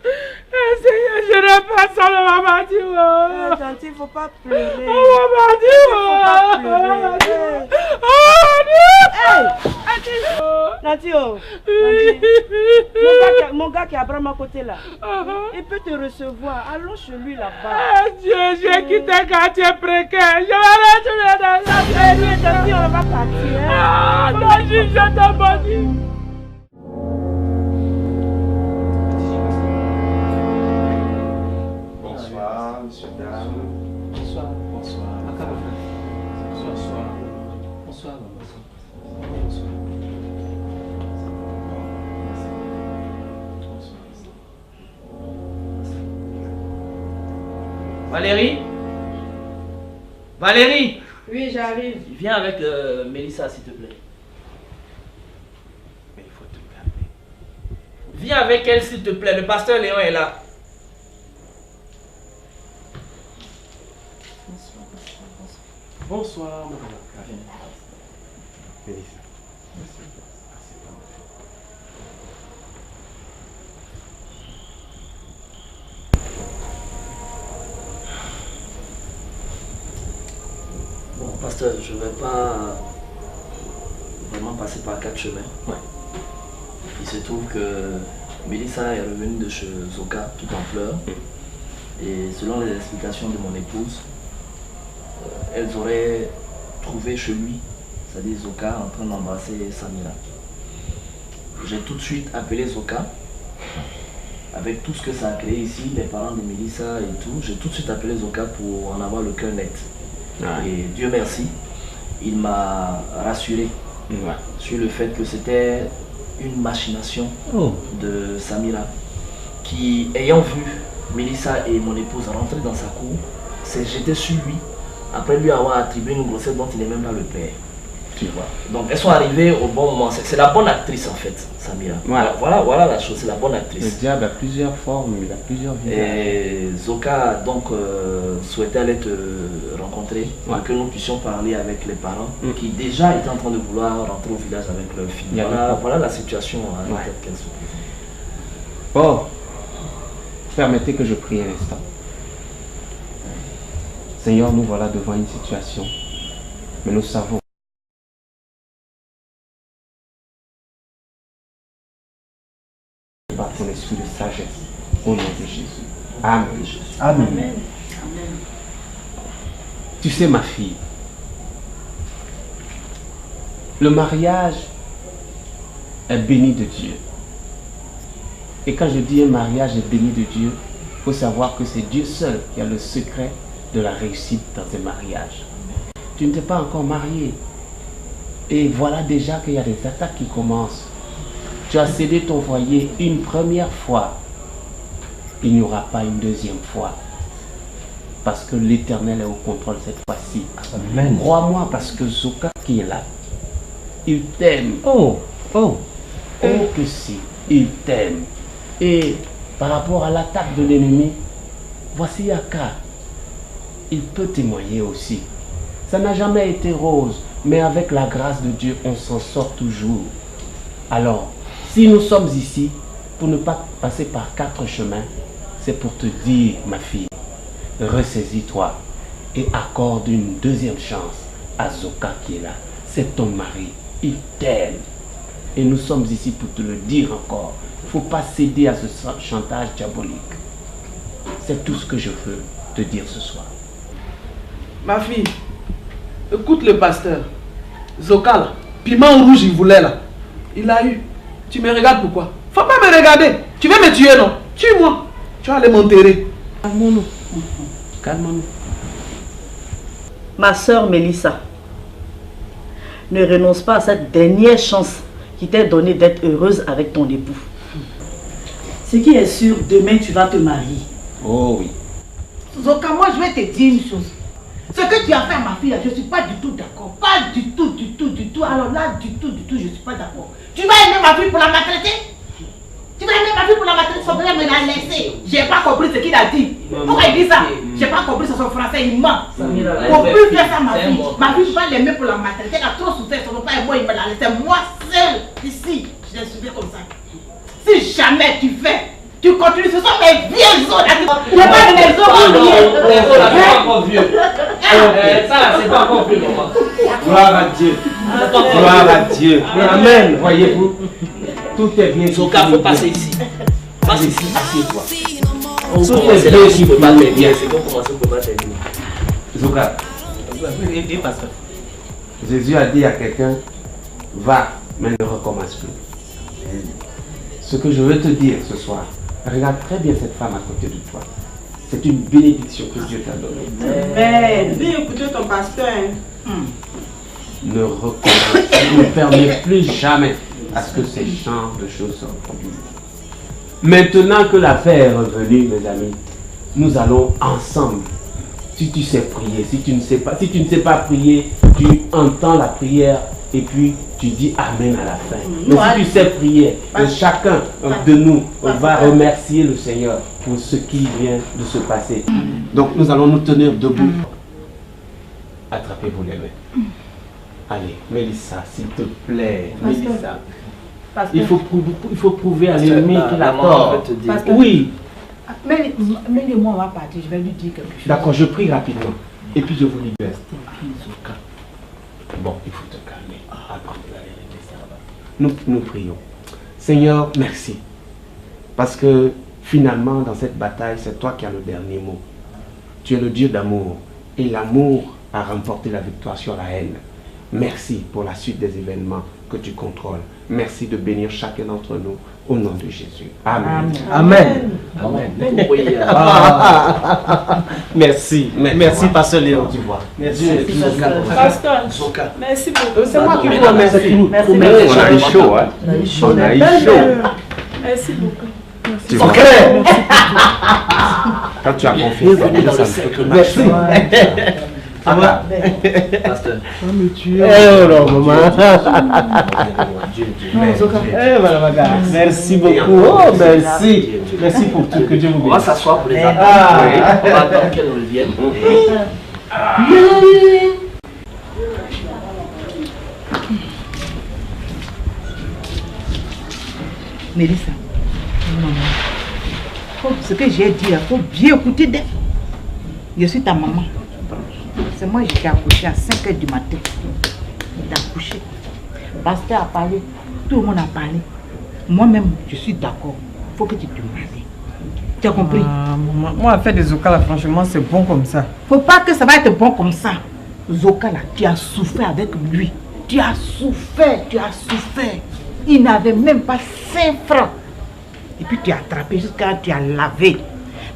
Eh Seigneur, je répète ça, on va partir où? Eh, Tanti, il ne faut pas pleurer. On va partir où? Il ne faut pas pleurer. Tanti, oh. Mon gars qui est à Abraham à côté là, il peut te recevoir. Allons chez lui là-bas. Eh Dieu, j'ai quitté le quartier précaire. Je vais retourner dans la vie. Tanti, on va partir. Ah, non, je t'ai pas dit. Bonsoir, monsieur, dame. Bonsoir. Bonsoir. Bonsoir. Bonsoir. Bonsoir. Valérie? Valérie? Oui, j'arrive. Viens avec Mélissa, s'il te plaît. Mais il faut te calmer. Viens avec elle, s'il te plaît. Le pasteur Léon est là. Bonsoir, madame. Mélissa. Bon, pasteur, je ne vais pas vraiment passer par 4 chemins. Ouais. Il se trouve que Mélissa est revenue de chez Zoka tout en pleurs. Et selon les explications de mon épouse, elles auraient trouvé chez lui, c'est-à-dire Zoka, en train d'embrasser Samira. J'ai tout de suite appelé Zoka, avec tout ce que ça a créé ici, les parents de Mélissa et tout. J'ai tout de suite appelé Zoka pour en avoir le cœur net. Et Dieu merci, il m'a rassuré sur le fait que c'était une machination de Samira qui, ayant vu Mélissa et mon épouse rentrer dans sa cour, s'est jeté sur lui après lui avoir attribué une grossesse dont il n'est même pas le père. Tu vois. Donc elles sont arrivées au bon moment. C'est la bonne actrice en fait, Samira. Voilà la chose, c'est la bonne actrice. Le diable a plusieurs formes, il a plusieurs visages. Et Zoka donc souhaitait aller te rencontrer pour que nous puissions parler avec les parents qui déjà étaient en train de vouloir rentrer au village avec leur fille. Voilà la situation qu'elle se présente. Bon, permettez que je prie un instant. Seigneur, nous voilà devant une situation, mais nous savons par ton esprit de sagesse, au nom de Jésus. Amen. Amen. Amen. Tu sais, ma fille, le mariage est béni de Dieu. Et quand je dis un mariage est béni de Dieu, il faut savoir que c'est Dieu seul qui a le secret de la réussite dans un mariage. Tu ne t'es pas encore marié. Et voilà déjà qu'il y a des attaques qui commencent. Tu as cédé ton foyer une première fois. Il n'y aura pas une deuxième fois. Parce que l'Éternel est au contrôle cette fois-ci. Crois-moi, parce que Zoka qui est là, il t'aime. Oh que si, il t'aime. Et par rapport à l'attaque de l'ennemi, voici Aka. Il peut témoigner aussi. Ça n'a jamais été rose, mais avec la grâce de Dieu, on s'en sort toujours. Alors, si nous sommes ici, pour ne pas passer par 4 chemins, c'est pour te dire, ma fille, ressaisis-toi et accorde une deuxième chance à Zoka qui est là. C'est ton mari, il t'aime. Et nous sommes ici pour te le dire encore. Il ne faut pas céder à ce chantage diabolique. C'est tout ce que je veux te dire ce soir. Ma fille, écoute le pasteur. Zoka là, piment rouge il voulait là. Il a eu. Tu me regardes pourquoi? Faut pas me regarder. Tu veux me tuer non? Tue-moi. Tu vas aller m'enterrer. Calmons-nous. Calmons-nous. Ma soeur Mélissa, ne renonce pas à cette dernière chance qui t'ait donné d'être heureuse avec ton époux. Ce qui est sûr, demain tu vas te marier. Oh oui. Zoka, moi je vais te dire une chose. Ce que tu as fait à ma fille, je ne suis pas du tout d'accord. Pas du tout. Alors là, du tout, je ne suis pas d'accord. Tu vas aimer ma fille pour la maltraiter? Tu vas aimer ma fille pour la maltraiter? Son père me l'a laissé. J'ai pas compris ce qu'il a dit. Pourquoi il dit ça? J'ai pas compris sur son français, il ment. Pour plus faire ça à ma fille. Ma fille va l'aimer pour la maltraiter. Elle a trop souffert, son père et moi, il me l'a laissé. Moi seul, ici, je l'ai suivi comme ça. Si jamais tu fais, tu continues, ce sont mes vieux os. Il n'y a pas de mes os. Les os là, c'est pas encore vieux. Ça, c'est pas encore vieux, maman. Gloire à Dieu. Gloire à Dieu. Amen. Voyez-vous, tout est bien. Zoka, faut passer ici. Passe ici, assieds-toi. On Tout commence est là, bien on qui peut peut pas bien. terminer. C'est qu'on commence, on peut pas terminer. Zoka, Jésus a dit à quelqu'un, va, mais ne recommence plus. Ce que je veux te dire ce soir, regarde très bien cette femme à côté de toi. C'est une bénédiction que Dieu t'a donnée. Mais, dis écouter ton pasteur. Ne recommence, ne permets plus jamais à ce que ces genres de choses se reproduisent. Maintenant que la paix est revenue, mes amis, nous allons ensemble. Si tu sais prier, si tu ne sais pas prier, tu entends la prière et puis tu dis Amen à la fin. Mais si tu sais prier, chacun de nous va remercier le Seigneur pour ce qui vient de se passer. Donc nous allons nous tenir debout. Attrapez-vous les mains. Allez, Mélissa, s'il te plaît. Mélissa. Il faut prouver à l'ennemi qu'il a tort. Oui. Mais moi, on va partir, je vais lui dire quelque chose. D'accord, je prie rapidement. Et puis je vous libère. Bon, il faut te calmer. Nous prions. Seigneur, merci. Parce que finalement, dans cette bataille, c'est toi qui as le dernier mot. Tu es le Dieu d'amour. Et l'amour a remporté la victoire sur la haine. Merci pour la suite des événements que tu contrôles. Merci de bénir chacun d'entre nous au nom de Jésus. Amen. Amen. Amen. Merci. Merci, Pasteur Léon. Tu vois. Merci. Pasteur, merci beaucoup. C'est moi qui vous remercie. Merci. On a eu chaud, hein. On a eu chaud. Merci beaucoup. Tu vois. Quand tu as confiance en Dieu, ça ne peut que marcher. Ça va? Pasteur. Mais tu es... Oh non, maman. Merci beaucoup. Oh, merci. Merci pour tout. Que Dieu vous bénisse. On va s'asseoir pour les attendre. On va attendre qu'elle revienne. Mélissa, ce que j'ai dit, il faut bien écouter d'elle. Je suis ta maman. C'est moi qui t'ai accouché à 5 h du matin. Il t'a accouché. Pasteur a parlé, tout le monde a parlé. Moi-même, je suis d'accord. Il faut que tu te maries. Tu as compris? Moi, à faire des Zoka, là, franchement, c'est bon comme ça. Faut pas que ça va être bon comme ça. Zoka, là, tu as souffert avec lui. Tu as souffert. Il n'avait même pas 5 francs. Et puis tu as attrapé jusqu'à tu as lavé.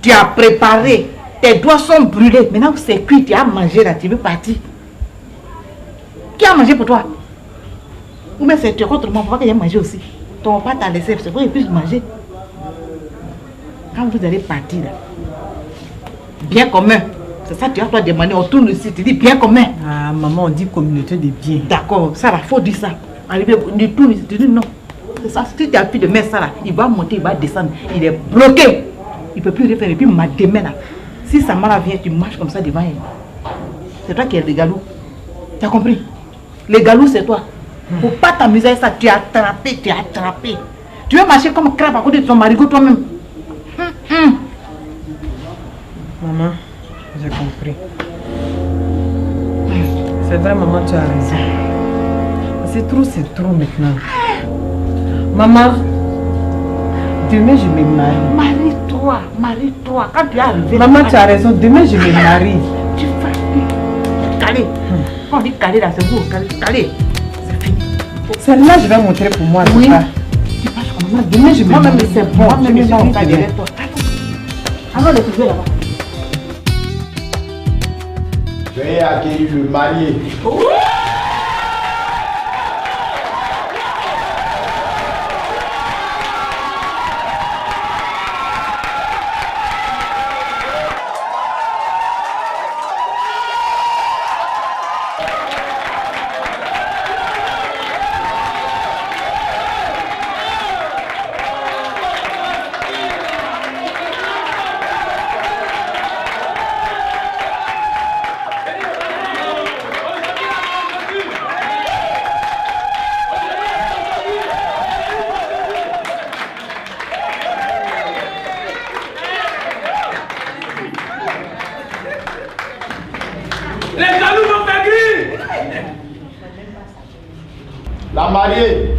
Tu as préparé. Tes doigts sont brûlés. Maintenant que c'est cuit, tu as mangé là, tu veux partir. Qui a mangé pour toi? Ou bien c'est contre moi, pour qu'il ait mangé aussi. Ton père t'a laissé, c'est pour qu'il puisse manger. Quand vous allez partir là, bien commun. C'est ça que tu as toi demandé, on tourne ici, tu dis bien commun. Ah, maman, on dit communauté des biens. D'accord, ça va, faut dire ça. Arrivé, tu tournes ici, tu dis non. C'est ça, si tu as pu de mettre ça là, il va monter, il va descendre, il est bloqué. Il ne peut plus rien faire. Et puis ma demain là, si sa mère vient, tu marches comme ça devant elle. C'est toi qui es le galou. Tu as compris? Le galou, c'est toi. Faut pas t'amuser avec ça, tu as attrapé. Tu veux marcher comme un crabe à côté de ton marigot toi-même. Maman, j'ai compris. C'est vrai, maman, tu as raison. C'est trop maintenant. Maman, demain je me marie. Marie-toi. Quand tu es arrivé... Maman, tu as raison, demain je me marie. Tu vas caler. Quand on dit caler là, c'est beau, caler. C'est fini. Celle-là, je vais montrer pour moi. Oui. Tu passes comme ça. Demain je me marie. Moi-même, c'est bon. Moi-même, je vais pas derrière toi. Allons le trouver là-bas. Veuillez accueillir le marié. La mariée.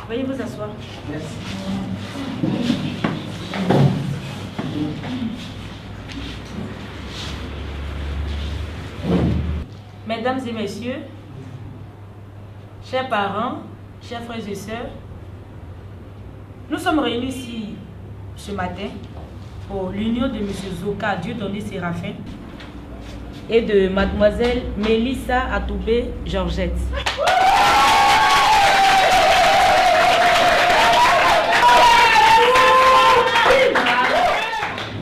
Veuillez vous asseoir. Merci. Mesdames et messieurs, chers parents, chers frères et sœurs, nous sommes réunis ici ce matin pour l'union de M. Zoka Dieudonné Séraphin et de Mademoiselle Mélissa Atoubé Georgette.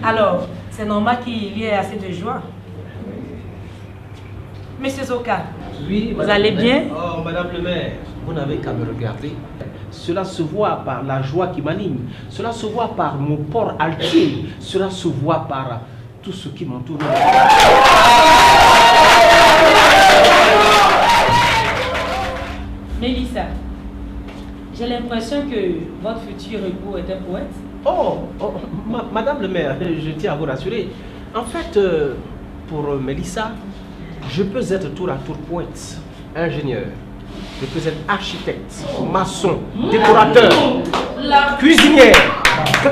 Alors, c'est normal qu'il y ait assez de joie. Monsieur Zoka, oui, vous allez bien? Oh, Madame le maire, vous n'avez qu'à me regarder. Cela se voit par la joie qui m'anime. Cela se voit par mon port altier. Cela se voit par tout ce qui m'entoure. Mélissa, j'ai l'impression que votre futur époux est un poète. Madame le maire, je tiens à vous rassurer. En fait, pour Mélissa, je peux être tour à tour poète, ingénieur, je peux être architecte, maçon, décorateur, cuisinière,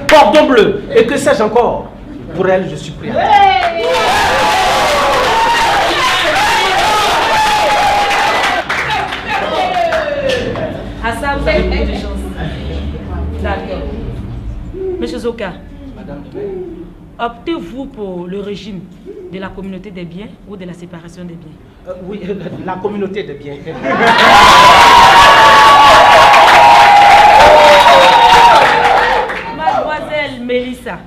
cordon bleu et que sais-je encore. Pour elle, je suis prêt. À ça, vous avez beaucoup de chance. D'accord. Monsieur Zoka, optez-vous pour le régime de la communauté des biens ou de la séparation des biens? Oui, la communauté des biens. Mademoiselle Mélissa,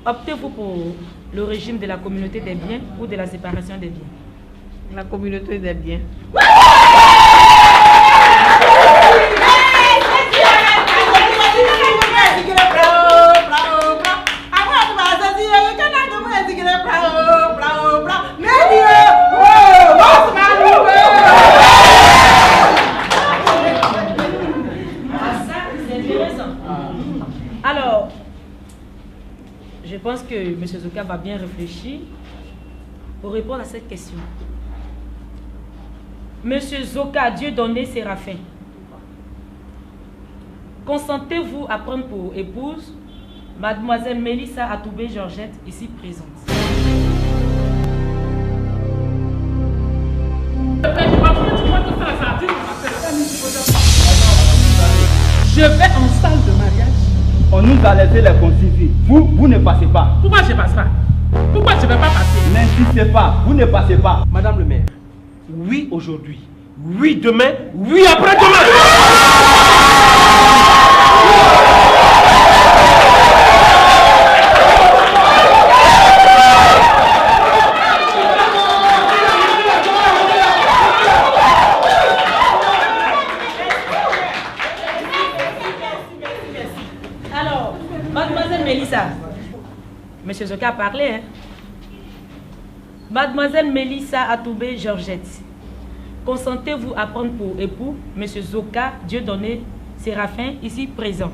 optez-vous pour le régime de la communauté des biens ou de la séparation des biens? La communauté des biens. Alors, je pense que M. Zoka va bien réfléchir pour répondre à cette question. M. Zoka Dieudonné Séraphin, consentez-vous à prendre pour épouse Mademoiselle Mélissa Atoubé Georgette, ici présente? Je vais en salle de mariage. On nous a laissé les constituer. Vous ne passez pas. Pourquoi je ne passe pas? Pourquoi je ne vais pas passer? N'insistez pas, vous ne passez pas. Madame le maire, oui aujourd'hui, oui demain, oui après-demain. Alors, Mademoiselle Mélissa, Monsieur Zoka a parlé, hein? Mademoiselle Mélissa Atoubé Georgette, consentez-vous à prendre pour époux Monsieur Zoka Dieudonné Séraphin, ici présent?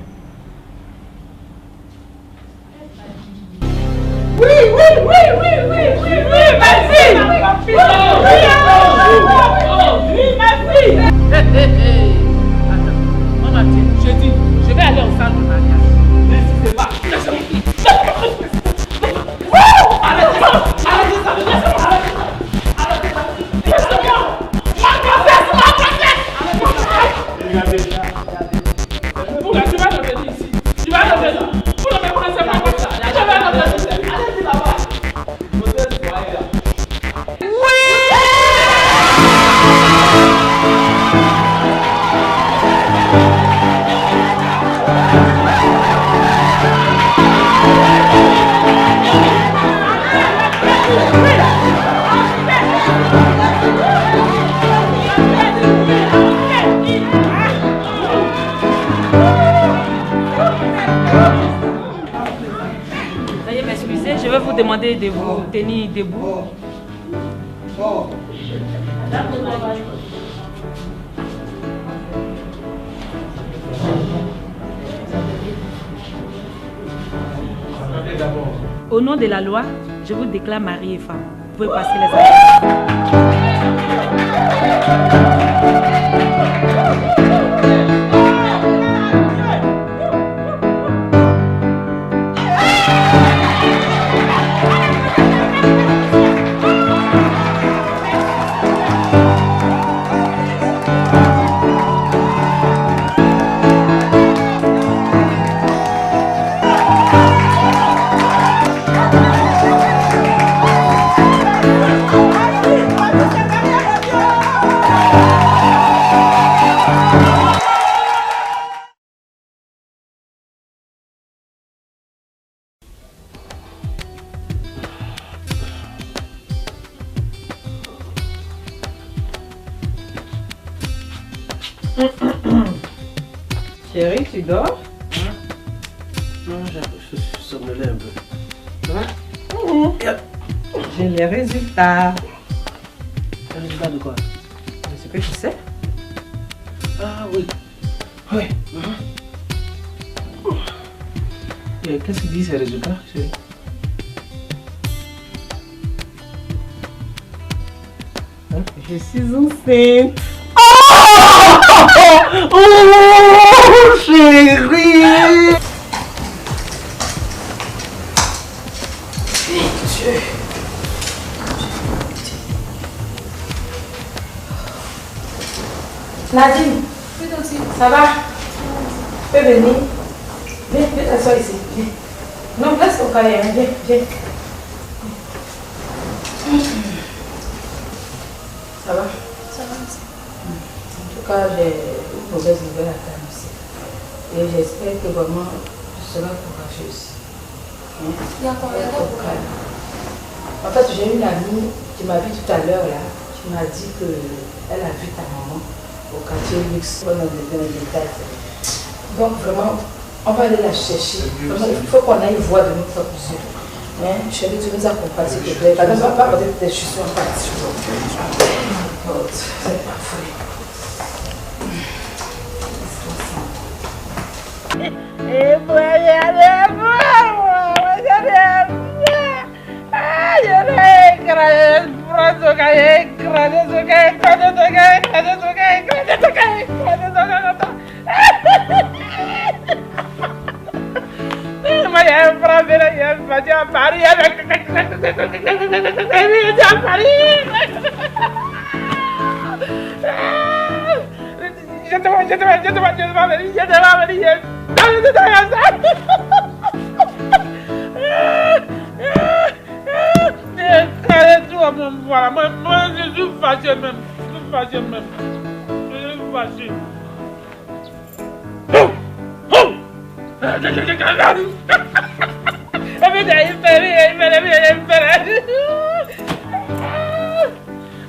Oui, oui, oui, oui, oui, oui, oui, vas-y! Oui, ma fille! Attends, maman, je dis, je vais aller au salle de mariage. N'insistez pas. vous demander de vous tenir debout. Au nom de la loi, je vous déclare mari et femme. Vous pouvez passer les affaires. Chérie, tu dors? Non, je suis somnolé un peu. J'ai les résultats. Les résultats de quoi? Ce que tu sais. Ah oui. Oui. Et qu'est-ce qu'ils disent ces résultats, chérie? Je suis enceinte. Oh, chérie! Dieu. Nadine, ça va? Tu peux venir? Viens, viens t'asseoir ici. Viens. Non, laisse ton cahier, viens, viens. Ça va? Ça va. En tout cas, j'ai une mauvaise nouvelle à t'annoncer. Et j'espère que vraiment tu seras courageuse. Il y a quoi? En fait, j'ai une amie qui m'a vu tout à l'heure là, qui m'a dit qu'elle a vu ta maman au quartier luxe, dans les détails. Donc vraiment, on va aller la chercher. Vraiment, il faut qu'on aille voir de notre propre yeux. Hein? Chérie, tu nous accompagnes s'il te plaît. Par exemple, on va pas porter tes chaussures en partie. C'est parfait. Voilà, moi je suis fâché même. Je suis fâché même. Je suis fâché.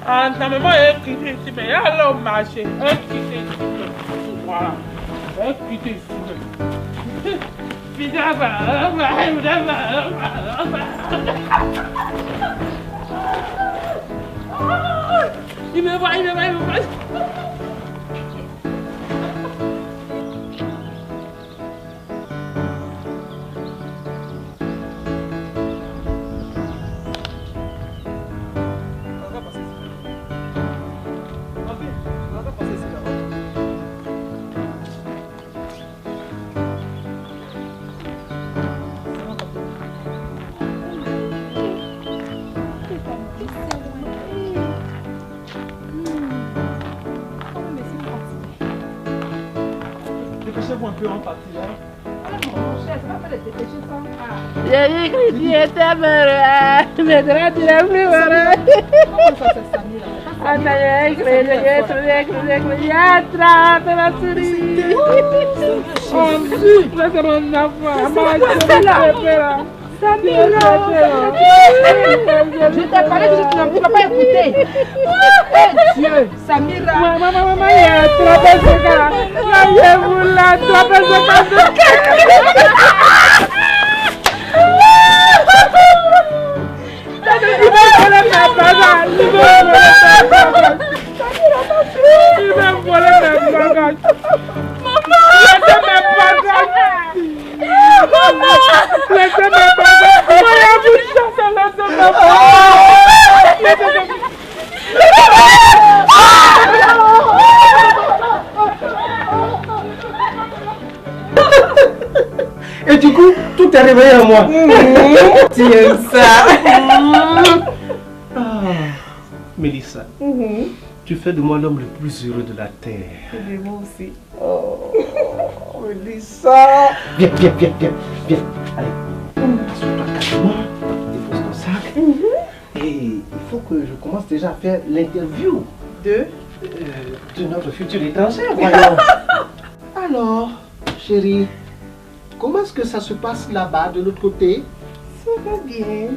Ah, ta maman est quittée ici, mais elle a au marché. Elle est quittée ici. Voilà. Elle est quittée ici. Il me voit, il me voit, il me voit. Dépêchez-vous un peu en partie là. J'ai dit que tu étais malade, mais là tu n'es plus malade. Comment ça c'est Samira? Attrape la souris. Oh, c'est mon enfant. Samira, je t'ai parlé que tu ne peux pas écouter. Oh Dieu, Samira. Maman, il a attrapé ce gars. Vous l'avez attrapé ce gars. Et du coup, tout est réveillé en moi. Tu aimes ça. Mélissa, tu fais de moi l'homme le plus heureux de la terre. Et moi aussi. Oh, Mélissa. Viens. Allez, assois-toi calmement, dépose ton sac. Et il faut que je commence déjà à faire l'interview de notre futur étranger, voyons. Alors, chérie, comment est-ce que ça se passe là-bas, de l'autre côté? Ça va bien.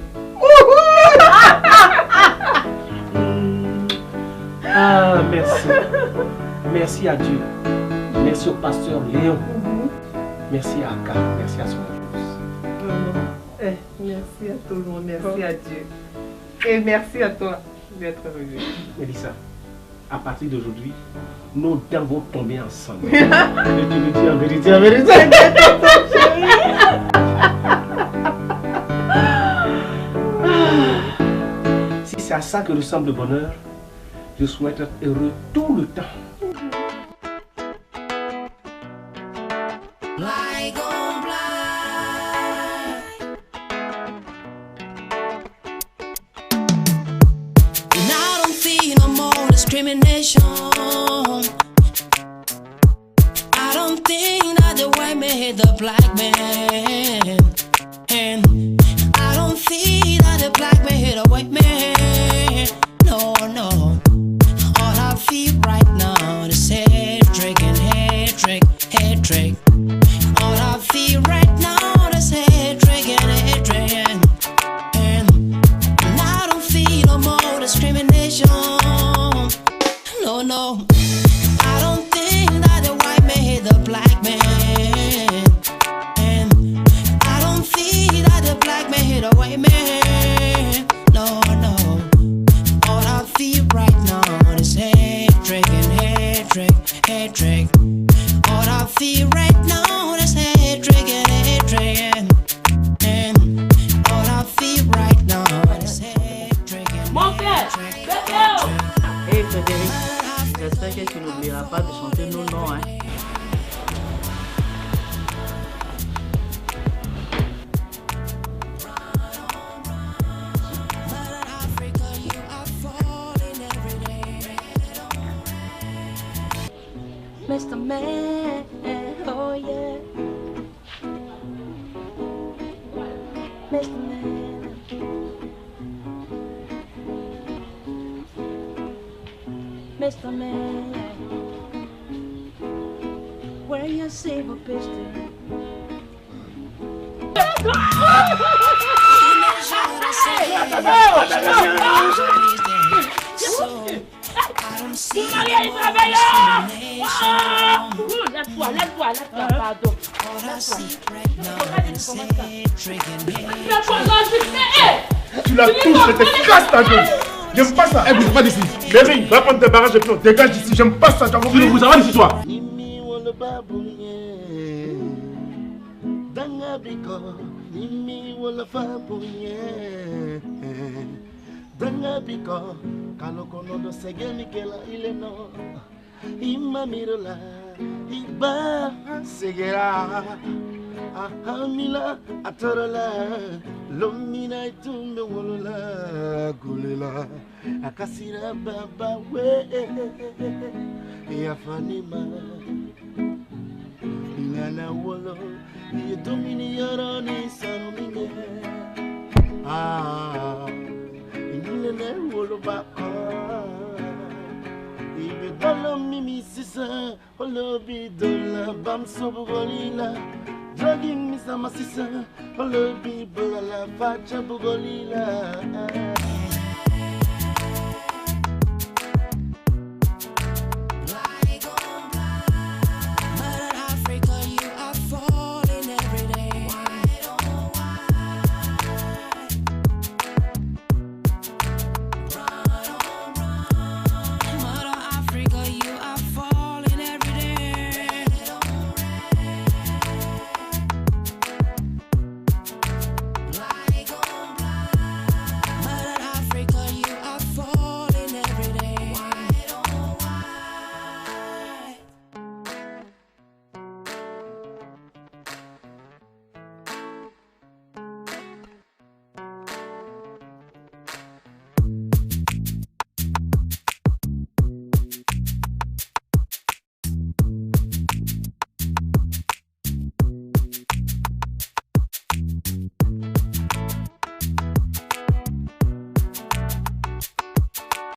Ah, merci. Merci à Dieu. Merci au pasteur Léon. Merci à Aka. Merci à son épouse. Merci à tout le monde. Merci à Dieu. Et merci à toi d'être revenu. Mélissa, à partir d'aujourd'hui, nos dents vont tomber ensemble. Je te le dis en vérité, en vérité. Si c'est à ça que ressemble le bonheur, je souhaite être heureux tout le temps. Discrimination. I don't think that the white man hate the black man, and I don't think that the black man hate the white man. No. All I feel right now is hatred and hatred. All I feel right now is hatred and hatred, and I don't feel no more discrimination. No, I don't think that the white man hate the black man, and I don't feel that the black man hate the white man. No, all I feel right now is hatred and hatred. All I feel right now is hatred and hatred, and all I feel right now is hatred and hatred. Hey Frédéric, j'espère que tu n'oublieras pas de chanter nos noms, hein. Mr. Man, oh yeah. Mr. Man. Mr. Man, where you save a pistol? Laisse-toi, pardon. Tu la touches, je te casse ta gueule. J'aime pas ça. Bouge pas d'ici. Mary, va prendre tes barrages et puis on dégage d'ici. J'aime pas ça. Tu ne vous arrêtez d'ici, toi. Ahamila atorola lomina itumbe wolola gulela akasira baba we yafanima inana wolo yedomini yoroni sanumine inene wolo baka ibe dolo mimi sisa olobi dola bamso bugolila Dragging me some sister, all the people I love, Facha Bugolila.